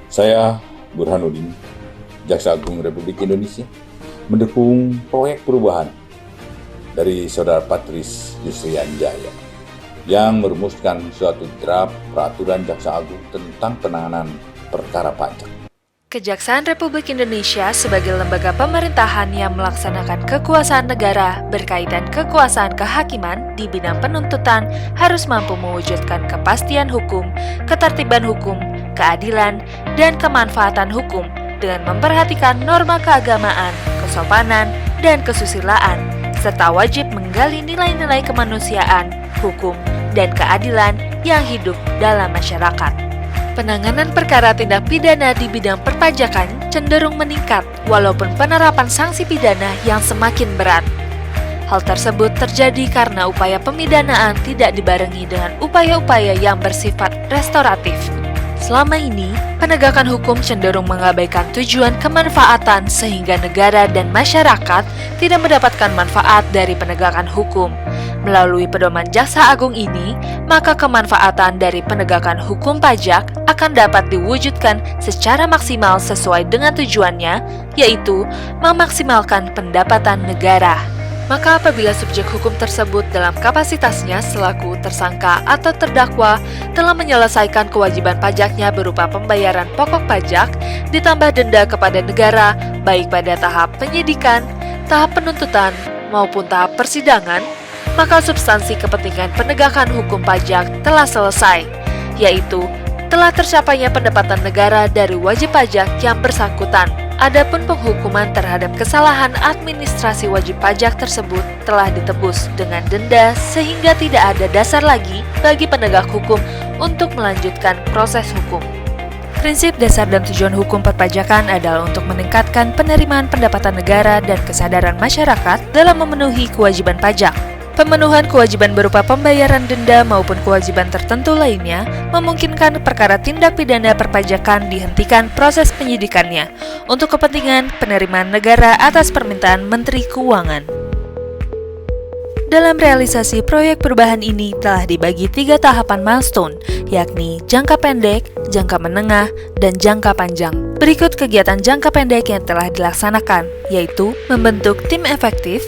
Saya, Burhanuddin, Jaksa Agung Republik Indonesia, mendukung proyek perubahan dari Saudara Patris Yusrian Jaya yang merumuskan suatu draft peraturan Jaksa Agung tentang penanganan perkara pajak. Kejaksaan Republik Indonesia sebagai lembaga pemerintahan yang melaksanakan kekuasaan negara berkaitan kekuasaan kehakiman di bidang penuntutan harus mampu mewujudkan kepastian hukum, ketertiban hukum, keadilan, dan kemanfaatan hukum dengan memperhatikan norma keagamaan, kesopanan, dan kesusilaan, serta wajib menggali nilai-nilai kemanusiaan, hukum, dan keadilan yang hidup dalam masyarakat. Penanganan perkara tindak pidana di bidang perpajakan cenderung meningkat walaupun penerapan sanksi pidana yang semakin berat. Hal tersebut terjadi karena upaya pemidanaan tidak dibarengi dengan upaya-upaya yang bersifat restoratif. Selama ini, penegakan hukum cenderung mengabaikan tujuan kemanfaatan sehingga negara dan masyarakat tidak mendapatkan manfaat dari penegakan hukum. Melalui pedoman Jaksa Agung ini, maka kemanfaatan dari penegakan hukum pajak akan dapat diwujudkan secara maksimal sesuai dengan tujuannya, yaitu memaksimalkan pendapatan negara. Maka apabila subjek hukum tersebut dalam kapasitasnya selaku tersangka atau terdakwa telah menyelesaikan kewajiban pajaknya berupa pembayaran pokok pajak, ditambah denda kepada negara, baik pada tahap penyidikan, tahap penuntutan, maupun tahap persidangan, maka substansi kepentingan penegakan hukum pajak telah selesai, yaitu telah tercapainya pendapatan negara dari wajib pajak yang bersangkutan. Adapun penghukuman terhadap kesalahan administrasi wajib pajak tersebut telah ditebus dengan denda sehingga tidak ada dasar lagi bagi penegak hukum untuk melanjutkan proses hukum. Prinsip dasar dan tujuan hukum perpajakan adalah untuk meningkatkan penerimaan pendapatan negara dan kesadaran masyarakat dalam memenuhi kewajiban pajak. Pemenuhan kewajiban berupa pembayaran denda maupun kewajiban tertentu lainnya memungkinkan perkara tindak pidana perpajakan dihentikan proses penyidikannya untuk kepentingan penerimaan negara atas permintaan Menteri Keuangan. Dalam realisasi proyek perubahan ini telah dibagi 3 tahapan milestone, yakni jangka pendek, jangka menengah, dan jangka panjang. Berikut kegiatan jangka pendek yang telah dilaksanakan, yaitu membentuk tim efektif,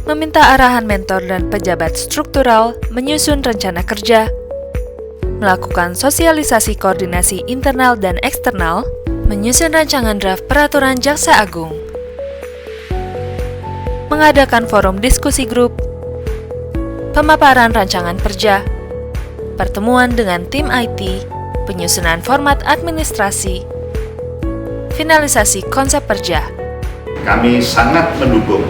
meminta arahan mentor dan pejabat struktural, menyusun rencana kerja, melakukan sosialisasi koordinasi internal dan eksternal, menyusun rancangan draft peraturan Jaksa Agung, mengadakan forum diskusi grup, pemaparan rancangan kerja, pertemuan dengan tim IT, penyusunan format administrasi, finalisasi konsep kerja. Kami sangat mendukung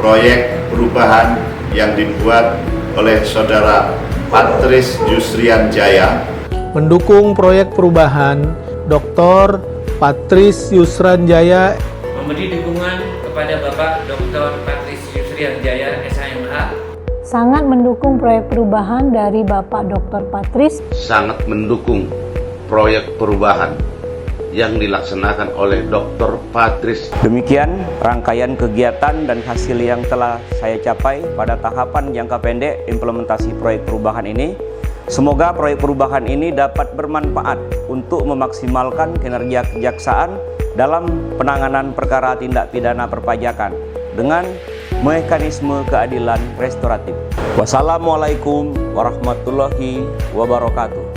proyek perubahan yang dibuat oleh Saudara Patris Yusrian Jaya. Mendukung proyek perubahan Dr. Patris Yusrian Jaya. Memberi dukungan kepada Bapak Dr. Patris Yusrian Jaya, SHMH. Sangat mendukung proyek perubahan dari Bapak Dr. Patris. Sangat mendukung proyek perubahan yang dilaksanakan oleh Dr. Patris. Demikian rangkaian kegiatan dan hasil yang telah saya capai pada tahapan jangka pendek implementasi proyek perubahan ini. Semoga proyek perubahan ini dapat bermanfaat untuk memaksimalkan kinerja kejaksaan dalam penanganan perkara tindak pidana perpajakan dengan mekanisme keadilan restoratif. Wassalamualaikum warahmatullahi wabarakatuh.